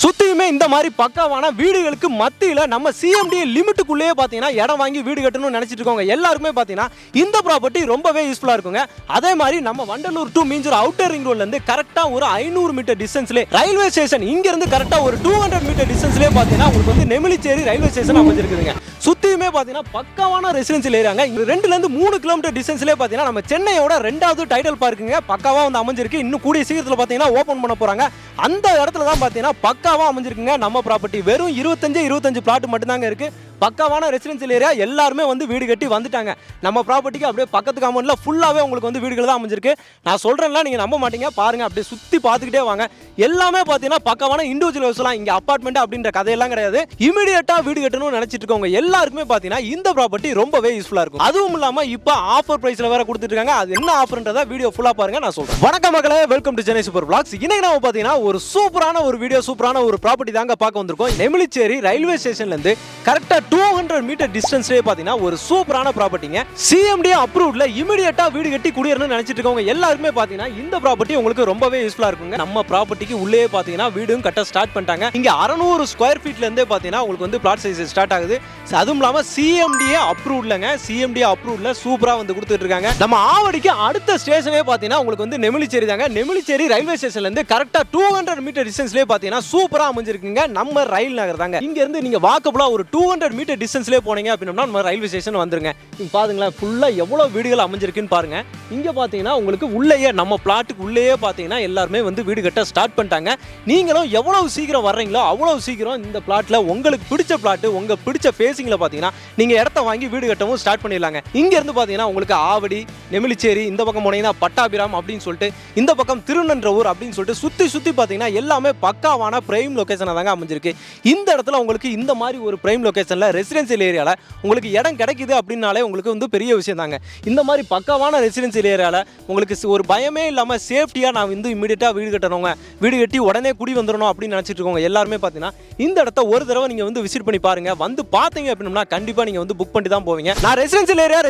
சுத்தியுமே இந்த மாதிரி பக்காவான வீடுகளுக்கு மத்தியில நம்ம சிஎம்டி லிமிட்டுக்குள்ளேயே பாத்தீங்கன்னா இடம் வாங்கி வீடு கட்டணும்னு நினைச்சிட்டு இருக்கவங்க எல்லாருக்குமே பாத்தீங்கன்னா இந்த ப்ராப்பர்ட்டி ரொம்பவே யூஸ்ஃபுல்லா இருக்குங்க. அதே மாதிரி நம்ம Vandalur to Minjur outer ring ரோட்ல இருந்து கரெக்டா ஒரு 500 மீட்டர் டிஸ்டன்ஸ்ல ரயில்வே ஸ்டேஷன் இங்க இருந்து கரெக்டா ஒரு 200 மீட்டர் டிஸ்டன்ஸ்லயே பாத்தீங்கன்னா உங்களுக்கு வந்து நெமிலிச்சேரி ரயில்வே ஸ்டேஷன் அமைஞ்சிருக்குதுங்க. சுத்தியுமே பாத்தீங்கன்னா பக்காவான ரெசிடென்சியல் ஏரியாங்க. 2ல இருந்து 3 கிலோமீட்டர் டிஸ்டன்ஸ்லயே பாத்தீங்கன்னா நம்ம சென்னையோட 2வது டைட்டில் பார்க்குங்க பக்காவா வந்து அமைஞ்சிருக்கு. இன்னும் கூடிய சீக்கிரத்துல பாத்தீங்கன்னா ஓபன் பண்ண போறாங்க. அந்த இடத்துல தான் பாத்தீங்கன்னா பக்காவா அமைஞ்சிருக்குங்க நம்ம ப்ராப்பர்ட்டி. வெறும் 25 பிளாட் மட்டும் தாங்க இருக்கு. பக்காவான ரெசிடென்சியல் ஏரியா, எல்லாருமே வந்து வீடு கட்டி வந்துட்டாங்க. நம்ம ப்ராப்பர்ட்டிக்கு அப்படியே பக்கத்து காம்பவுண்ட்ல ஃபுல்லாவே உங்களுக்கு வந்து வீடுகள் தான் அமைஞ்சிருக்கு. நான் சொல்றேன்ல, நீங்க நம்ப மாட்டீங்க, பாருங்க அப்படியே சுத்தி பார்த்துக்கிட்டே வாங்க. எல்லாமே பார்த்தீங்கன்னா பக்காவான இண்டிவிஜுவல் ஹவுஸ்லாம், இங்க அபார்ட்மெண்ட் அப்படின்ற கதையெல்லாம் கிடையாது. இமிடியேட்டா வீடு கட்டணும்னு நினைச்சிட்டு இருக்கவங்க எல்லாருக்குமே பார்த்தீங்கன்னா இந்த ப்ராப்பர்ட்டி ரொம்பவே யூஸ்ஃபுல்லா இருக்கும். அதுவும் இல்லாம இப்போ ஆஃபர் பிரைஸ்ல வேற கொடுத்துட்டு இருக்காங்க. அது என்ன ஆஃபர்ன்றத வீடியோ ஃபுல்லா பாருங்க, நான் சொல்றேன். வணக்கம் மக்களே, welcome to Chennai super vlogs. இன்னைக்கு நாம பார்த்தீங்கன்னா ஒரு சூப்பரான ஒரு வீடியோ, சூப்பரான ஒரு ப்ராப்பர்ட்டி தாங்க பார்க்க வந்திருக்கோம். நெமிலிச்சேரி ரயில்வே ஸ்டேஷன்ல இருந்து கரெக்டா 200 மீட்டர் டிஸ்டன்ஸ்லயே பாத்தீங்கன்னா ஒரு சூப்பரான ப்ராப்பர்ட்டிங்க. சிஎம்டி அப்ரூவ்ட்ல இமிடியேட்டா வீடு கட்டி குடியேறணும்னு நினைச்சிட்டு இருக்கவங்க எல்லாருமே பாத்தீங்கன்னா இந்த ப்ராப்பர்ட்டி உங்களுக்கு ரொம்பவே யூஸ்ஃபுல்லா இருக்குங்க. நம்ம ப்ராப்பர்ட்டிக்கு உள்ளே பாத்தீங்கன்னா வீடும் கட்ட ஸ்டார்ட் பண்ணிட்டாங்க. இங்க 600 ஸ்கொயர் ஃபீட்ல இருந்தே பாத்தீங்கன்னா உங்களுக்கு வந்து பிளாட் சைஸ் ஸ்டார்ட் ஆகுது. அதுவும் இல்லாம சிஎம்டி அப்ரூவ்ட்லங்க, சிஎம்டி அப்ரூவ்ட்ல சூப்பரா வந்து கொடுத்துட்டு இருக்காங்க. நம்ம ஆவடிக்கு அடுத்த ஸ்டேஷனே பாத்தீங்கன்னா உங்களுக்கு வந்து நெமிலிச்சேரி தாங்க. நெமிலிச்சேரி ரயில்வே ஸ்டேஷன்ல இருந்து கரெக்டா 200 மீட்டர் டிஸ்டன்ஸ்லயே பாத்தீங்கன்னா சூப்பரா அமைஞ்சிருக்குங்க நம்ம ரயில் நகர் தாங்க. இங்க இருந்து நீங்க வாக்கபுலா ஒரு 200 மீட்டர் டிஸ்டன்ஸ்லயே போனீங்க அப்படின்னா நம்ம ரயில்வே ஸ்டேஷன் வந்துருங்க. இங்க பாருங்களேன், ஃபுல்லா எவ்வளவு வீடுகள் அமைஞ்சிருக்குன்னு பாருங்க. இங்க பாத்தீங்கன்னா உங்களுக்கு உள்ளேயே நம்ம பிளாட்டுக்கு உள்ளேயே பாத்தீங்கன்னா எல்லாருமே வந்து வீடு கட்ட ஸ்டார்ட் பண்ணிட்டாங்க. நீங்களும் எவ்வளவு சீக்கிரம் வர்றீங்களோ அவ்வளவு சீக்கிரம் இந்த பிளாட்ல உங்களுக்கு பிடிச்ச பிளாட், உங்க பிடிச்ச பேசிங்ல பாத்தீங்கன்னா நீங்க இடத்த வாங்கி வீடு கட்டவும் ஸ்டார்ட் பண்ணிடலாங்க. இங்க இருந்து பாத்தீங்கன்னா உங்களுக்கு ஆவடி, நெமிலிச்சேரி, இந்த பக்கம் போனீங்கன்னா பட்டாபிராம் அப்படின்னு சொல்லிட்டு, இந்த பக்கம் திருநன்றவூர் அப்படின்னு சொல்லிட்டு சுத்தி சுத்தி பாத்தீங்கன்னா எல்லாமே பக்காவான பிரைம் லொகேஷனா தாங்க அமைஞ்சிருக்கு. இந்த இடத்துல உங்களுக்கு இந்த மாதிரி ஒரு பிரைம் லொகேஷன்ல ரெசிடென்சியல் ஏரியால உங்களுக்கு இடம் கிடைக்குது அப்படின்னாலே உங்களுக்கு வந்து பெரிய விஷயம் தாங்க. இந்த மாதிரி பக்காவான ரெசிடென்சியல் ஏரியால உங்களுக்கு ஒரு பயமே இல்லாம சேஃப்டியா நான் வந்து இமிடியேட்டா வீடு கட்டணுங்க, வீடு கட்டி உடனே குடி வந்துடணும் அப்படின்னு நினைச்சிட்டு இருக்கவங்க எல்லாருமே பார்த்தீங்கன்னா இந்த இடத்த ஒரு தடவை நீங்க வந்து விசிட் பண்ணி பாருங்க. வந்து பார்த்தீங்க அப்படின்னா கண்டிப்பா நீங்க வந்து புக் பண்ணி தான் போவீங்க. நான் ரெசிடென்சியல் ஏரியா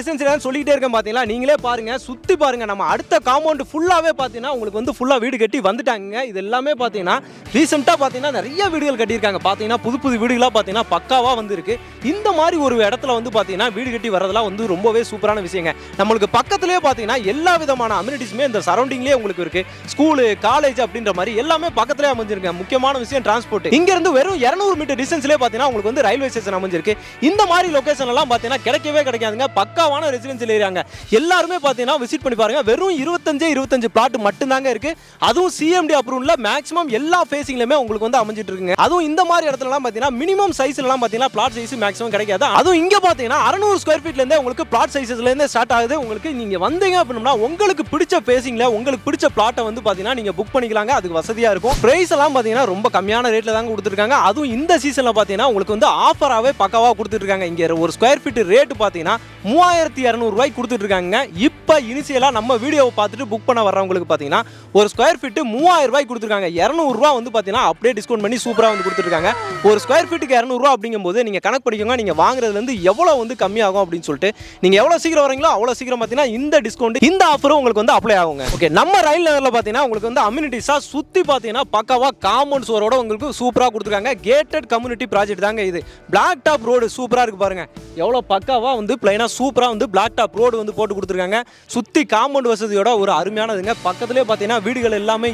சொல்லிட்டே இருக்கேன் பாத்தீங்களா, நீங்களே பாருங்க, சுத்தி பாருங்க. நம்ம அடுத்த காம்பவுண்ட் ஃபுல்லாவே பாத்தீங்கன்னா உங்களுக்கு வந்து ஃபுல்லா வீடு கட்டி வந்துட்டாங்க. இது எல்லாமே பாத்தீங்கன்னா ரீசெண்டா பாத்தீங்கன்னா நிறைய வீடுகள் கட்டியிருக்காங்க. பாத்தீங்கன்னா புது புது வீடுகளா பாத்தீங்கன்னா பக்காவா வந்து இருக்கு. இந்த மாதிரி ஒரு இடத்துல வந்து பாத்தீங்கன்னா வீடு கட்டி வரதெல்லாம் வந்து ரொம்பவே சூப்பரான விஷயங்க. நம்மளுக்கு பக்கத்துலயே பாத்தீங்கன்னா எல்லா விதமான அம்யூனிட்டிஸுமே இந்த சரௌண்டிங்லயே உங்களுக்கு இருக்கு. ஸ்கூலு, காலேஜ் அப்படின்ற மாதிரி எல்லாமே பக்கத்துலயே அமைஞ்சிருக்கு. முக்கியமான விஷயம் டிரான்ஸ்போர்ட். இங்க இருந்து வெறும் 200 மீட்டர் டிஸ்டன்ஸ்லயே பாத்தீங்கன்னா உங்களுக்கு வந்து ரயில்வே ஸ்டேஷன் அமைஞ்சிருக்கு. இந்த மாதிரி லொகேஷன் எல்லாம் பாத்தீங்கன்னா கிடைக்கவே கிடைக்காதுங்க. பக்காவான ரெசிடென்சியல் ஏரியாங்க. எல்லாருமே பாத்தீங்கன்னா விசிட் பண்ணி பாருங்க. வெறும் 25 பிளாட் மட்டும் தாங்க இருக்கு. அதுவும் சிஎம்டி அப்ரூவ்ல மேக்ஸிமம் எல்லா ஃபேசிங்லயுமே உங்களுக்கு வந்து அமைஞ்சிட்டு இருக்குங்க. அதுவும் இந்த மாதிரி இடத்துல எல்லாம் பாத்தீங்கன்னா மினிமம் சைஸ்ல எல்லாம் பாத்தீங்கன்னா பிளாட் சைஸ் மேக்ஸிமம் கிடைக்காது. அதுவும் இங்க பாத்தீங்கன்னா 600 ஸ்கொயர் ஃபீட்ல இருந்தே உங்களுக்கு பிளாட் சைஸ்ல இருந்தே ஸ்டார்ட் ஆகுது. உங்களுக்கு நீங்க வந்தீங்க அப்படின்னா உங்களுக்கு பிடிச்ச பேசிங்ல உங்களுக்கு பிடிச்ச பிளாட்டை வந்து பாத்தீங்கன்னா நீங்க புக் பண்ணிக்கலாங்க. அதுக்கு வசதியா இருக்கும். பிரைஸ் எல்லாம் பாத்தீங்கன்னா ரொம்ப கம்மியான ரேட்ல தாங்க கொடுத்துருக்காங்க. அதுவும் இந்த சீசன்ல பாத்தீங்கன்னா உங்களுக்கு வந்து ஆஃபராவே பக்காவா கொடுத்துட்டு இருக்காங்க. இங்க ஒரு ஸ்கொயர் ஃபீட் ரேட் பாத்தீங்கன்னா 3200 ரூபாய்க்கு கொடுத்துட்டு இருக்காங்க. இப்ப இனிஷியலா நம்ம வீடியோவை பார்த்துட்டு புக் பண்ண வர்றவங்களுக்கு பாத்தீங்கன்னா ஒரு ஸ்கொயர் ஃபீட் 3000 ரூபாய்க்கு கொடுத்துருக்காங்க. 200 ரூபாய் வந்து பாத்தீங்கன்னா அப்படியே டிஸ்கவுண்ட் பண்ணி சூப்பரா வந்து கொடுத்துருக்காங்க. ஒரு ஸ்கொயர் ஃபீட்டுக்கு 200 ரூபாய் அப்படிங்கும்போது நீங்க கணக்கு பண்ணிக்கோங்க, நீங்க வாங்குறதுல இருந்து எவ்வளவு வந்து கம்மியாகும் அப்படின்னு சொல்லிட்டு. நீங்க எவ்வளவு சீக்கிரம் வரீங்களோ அவ்வளவு சீக்கிரம் பாத்தீங்கன்னா இந்த டிஸ்கவுண்ட், இந்த ஆஃபரும் உங்களுக்கு வந்து அப்ளை ஆகுங்க. ஓகே, நம்ம ரயில் நகர்ல பாத்தீங்கன்னா உங்களுக்கு வந்து அம்யூனிட்டிஸா சுத்தி பாத்தீங்கன்னா பக்காவா காம்பவுண்ட் சுவரோட உங்களுக்கு சூப்பரா கொடுத்துருக்காங்க. கேட்டட் கம்யூனிட்டி ப்ராஜெக்ட் தாங்க இது. பிளாக் டாப் ரோடு சூப்பரா இருக்கு பாருங்க. எவ்வளவு பக்காவா வந்து பிளைனா சூப்பரா வந்து பிளாக் டாப் ரோடு வந்து போட்டு கொடுத்துருக்காங்க. சுத்தி காம்பவுண்ட் வசதியோட ஒரு அருமையானதுங்க. பக்கத்துலேயே பாத்தீங்கன்னா வீடுகள் எல்லாமே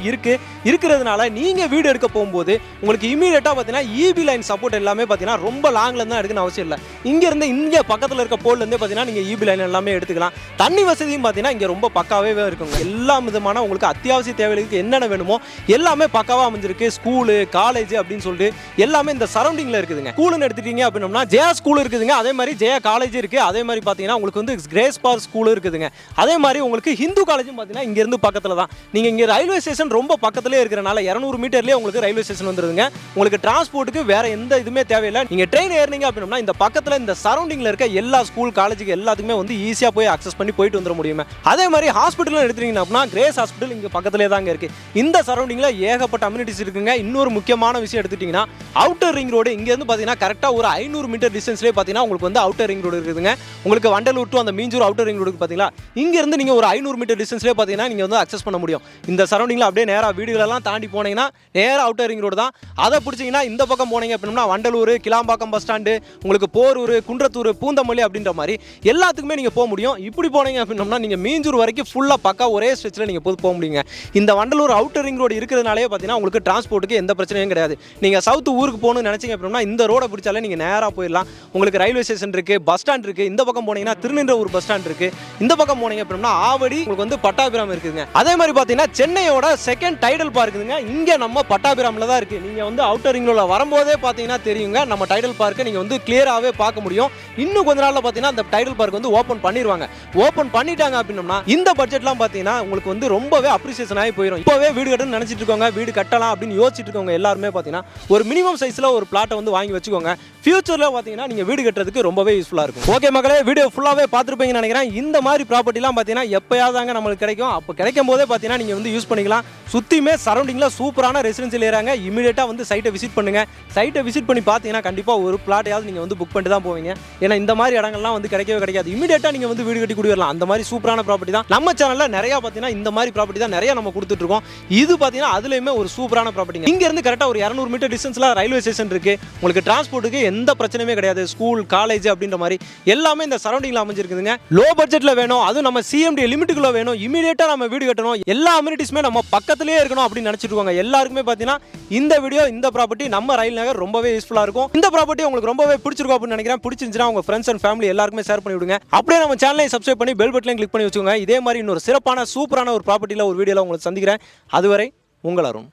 இருக்கிறதுனால நீங்க வீடு எடுக்க போகும்போது உங்களுக்கு இமீடியட்டா பாத்தீங்கன்னா இபி லைன் சப்போர்ட் எல்லாமே பாத்தீங்கன்னா ரொம்ப லாங்ல இருந்தா எடுக்கணும் அவசியம் இல்லை. இங்க இருந்து இங்க பக்கத்துல இருக்க போல்ல இருந்தே பாத்தீங்கன்னா நீங்க இபி லைன் எல்லாமே எடுத்துக்கலாம். தண்ணி வசதியும் பாத்தீங்கன்னா இங்க ரொம்ப பக்காவே இருக்குங்க. எல்லா விதமான உங்களுக்கு அத்தியாவசிய தேவைகளுக்கு என்னென்ன வேணுமோ எல்லாமே பக்காவா அமைஞ்சிருக்கு. ஸ்கூலு, காலேஜ் அப்படின்னு சொல்லிட்டு எல்லாமே இந்த சரௌண்டிங்ல இருக்குதுங்க. ஸ்கூல்னு எடுத்துட்டீங்க அப்படின்னா ஜெயா ஸ்கூல் இருக்குதுங்க. அதே மாதிரி ஜெயா காலேஜ் இருக்கு. அதே மாதிரி பாத்தீங்கன்னா உங்களுக்கு வந்து கிரேஸ் பார்க் ஸ்கூல் இருக்குதுங்க. அதே மாதிரி உங்களுக்கு ஹிந்து காலேஜும் பாத்தீங்கன்னா இங்க இருந்து பக்கத்துல தான். நீங்க இங்க ரயில்வே ஸ்டேஷன் ரொம்ப பக்கத்துலயே இருக்கிறனால 200 மீட்டர்லயே உங்களுக்கு ரயில்வே ஸ்டேஷன் வந்துருதுங்க. உங்களுக்கு டிரான்ஸ்போர்ட்டுக்கு வேற எந்த இதுமே தேவையில்லை. நீங்க ட்ரெயின் ஏறினீங்க அப்படின்னா இந்த பக்கத்தில் இந்த சரௌண்டிங்கில் இருக்க எல்லா ஸ்கூல் காலேஜுக்கு எல்லாத்துக்குமே வந்து ஈஸியாக போய் அக்சஸ் பண்ணி போயிட்டு வந்துட முடியுமே. அதே மாதிரி ஹாஸ்பிட்டல் எடுத்துட்டீங்கன்னா அப்படின்னா கிரேஸ் ஹாஸ்பிட்டல் இங்கே பக்கத்திலே தாங்க இருக்குது. இந்த சரௌண்டிங்கில் ஏகப்பட்ட அம்யூனிட்டிஸ் இருக்குங்க. இன்னொரு முக்கியமான விஷயம் எடுத்துட்டிங்கன்னா அவுட்டர் ரிங் ரோடு இங்கேருந்து பார்த்தீங்கன்னா கரெக்டாக ஒரு 500 மீட்டர் டிஸ்டன்ஸ்லேயே பார்த்தீங்கன்னா உங்களுக்கு வந்து அவுட்டர் ரிங் ரோடு இருக்குதுங்க. உங்களுக்கு வண்டலூர் டு அந்த மீஞ்சூர் அவுட்டர் ரிங் ரோடுக்கு பார்த்தீங்களா இங்கேருந்து நீங்கள் ஒரு 500 மீட்டர் டிஸ்டன்ஸ்லேயே பார்த்தீங்கன்னா நீங்கள் வந்து அக்சஸ் பண்ண முடியும். இந்த சரௌண்டிங்கில் அப்படியே நேராக வீடுகளெல்லாம் தாண்டி போனீங்கன்னா நேராக அவுட்டர் ரிங் ரோடு தான். அதை பிடிச்சிங்கன்னா இந்த பக்கம் போனீங்க அப்படின்னா வண்டலூர், கிளாம்பாக்கம் பஸ் ஸ்டாண்டு, உங்களுக்கு போரூர், குன்றத்தூர், பூந்தமல்லி அப்படின்ற மாதிரி எல்லாத்துக்குமே நீங்கள் போக முடியும். இப்படி போனீங்க அப்படின்னா நீங்கள் மீஞ்சூர் வரைக்கும் ஃபுல்லாக பக்கா ஒரே ஸ்ட்ரெச்சில் நீங்கள் போக முடியுங்க. இந்த வண்டலூர் அவுட்டர் ரிங் ரோடு இருக்கிறதுனாலே பார்த்தீங்கன்னா உங்களுக்கு டிரான்ஸ்போர்ட்டுக்கு எந்த பிரச்சனையும் கிடையாது. நீங்கள் சவுத் ஊருக்கு போகணும்னு நினச்சிங்க அப்படின்னா இந்த ரோடை பிடிச்சாலே நீங்கள் நேராக போயிடலாம். உங்களுக்கு ரயில்வே ஸ்டேஷன் இருக்குது, பஸ் ஸ்டாண்ட் இருக்குது. இந்த பக்கம் போனீங்கன்னா திருநின்றவூர் பஸ் ஸ்டாண்ட் இருக்குது. இந்த பக்கம் போனீங்க அப்படின்னா ஆவடி, உங்களுக்கு வந்து பட்டாபிராம் இருக்குதுங்க. அதே மாதிரி பார்த்தீங்கன்னா சென்னையோட செகண்ட் டைடல் பார்க் இருக்குதுங்க. இங்கே நம்ம பட்டாபிராமில் தான் இருக்குது. நீங்கள் வந்து அவுட்டர் ரிங் ரோடில் வரும்போதே பார்த்தீங்கன்னா தெரியுங்க நம்ம டைடல் பார்க்கை நீங்கள் வந்து கிளியராகவே பார்க்க முடியும். இன்னும் கொஞ்ச நாளில் பார்த்தீங்கன்னா அந்த டைடல் பார்க் வந்து ஓப்பன் பண்ணிடுவாங்க. ஓப்பன் பண்ணிட்டாங்க அப்படின்னா இந்த பட்ஜெட்லாம் பார்த்தீங்கன்னா உங்களுக்கு வந்து ரொம்பவே அப்ரிசியேஷன் ஆகி போயிடும். இப்போவே வீடு கட்டணும்னு நினச்சிட்டு இருக்கோங்க, வீடு கட்டலாம் அப்படின்னு யோசிச்சுட்டு இருக்கவங்க எல்லாருமே பார்த்தீங்கன்னா ஒரு மினிமம் சைஸில் ஒரு பிளாட்டை வந்து வாங்கி வச்சுக்கோங்க. ஃபியூச்சரில் பார்த்தீங்கன்னா நீங்கள் வீடு கட்டுறதுக்கு ரொம்பவே யூஸ்ஃபுல்லாக இருக்கும். ஓகே மக்களே, வீடியோ ஃபுல்லாகவே பார்த்துருப்பீங்கன்னு நினைக்கிறேன். இந்த மாதிரி ப்ராப்பர்ட்டிலாம் பார்த்தீங்கன்னா எப்போயாவதாங்க நம்மளுக்கு கிடைக்கும். அப்போ கிடைக்கும் போதே பார்த்தீங்கன்னா நீங்கள் வந்து யூஸ் பண்ணிக்கலாம். சுற்றியுமே சரௌண்டிங்கில் சூப்பரான ரெசிடென்சியல் ஏரியாங்க. இமீடியட்டாக வந்து சைட்டை விசிட் பண்ணுங்கள். சைட்டை விசிட் பண்ணி பார்த்தீங்கன்னா கண்டிப்பாக ஒரு பிளாட்டையாவது நீங்கள் வந்து புக் பண்ணிட்டு தான் போவீங்க. ஏன்னா இந்த மாதிரி இடங்கள்லாம் வந்து கிடைக்கவே கிடைக்காது. இமீடியட்டாக நீங்கள் வந்து வீடு கட்டி குடியரலாம். அந்த மாதிரி சூப்பரான ப்ராப்பர்ட்டி தான் நம்ம சேனலில் நிறையா பார்த்தீங்கன்னா இந்த மாதிரி ப்ராப்பர்ட்டி தான் நிறையா நம்ம கொடுத்துட்ருக்கோம். இது பார்த்தீங்கன்னா அதுலேயுமே ஒரு சூப்பரான ப்ராப்பர்ட்டிங்க. இங்கேருந்து கரெக்டாக ஒரு 200 மீட்டர் டிஸ்டன்ஸில் ரயில்வே ஸ்டேஷன் இருக்குது. உங்களுக்கு டிரான்ஸ்போர்ட்டுக்கு எந்த பிரச்சனையுமே கிடையாது. ஸ்கூல், காலேஜ் அப்படின்ற மாதிரி எல்லாமே இந்த சரௌண்டிங்கில் அமைஞ்சிருக்குதுங்க. லோ பட்ஜெட்டில் வேணும், அதுவும் நம்ம சிஎம்டி லிமிட்டுக்குள்ளே வேணும், இமீடியட்டாக நம்ம வீடு கட்டணும், எல்லா அம்யூனிட்டிஸுமே நம்ம பக்கத்துலேயே இருக்கணும் அப்படின்னு நினச்சிட்டு இருக்காங்க. எல்லாருக்குமே பார்த்தீங்கன்னா இந்த வீடியோ, இந்த ப்ராப்பர்ட்டி நம்ம ரயில் நகர் ரொம்பவே யூஸ்ஃபுல்லாக இருக்கும். இந்த ப்ராப்பர்ட்டி உங்களுக்கு ரொம்பவே பிடிச்சிருக்கும் அப்படின்னு நினைக்கிறேன். பிடிச்சிருந்துச்சுன்னா உங்கள் ஃப்ரெண்ட்ஸ் அண்ட் ஃபேமிலி எல்லாருக்குமே ஷேர் பண்ணி விடுங்க. அப்படியே நம்ம சேனலை சப்ஸ்கிரைப் பண்ணி பெல் பட்டனையும் கிளிக் பண்ணி வச்சுக்கோங்க. இதே மாதிரி இன்னொரு சிறப்பான சூப்பரான ஒரு ப்ராப்பர்ட்டியில் ஒரு வீடியோவில் உங்களுக்கு சந்திக்கிறேன். அதுவரை உங்கள் அருண்.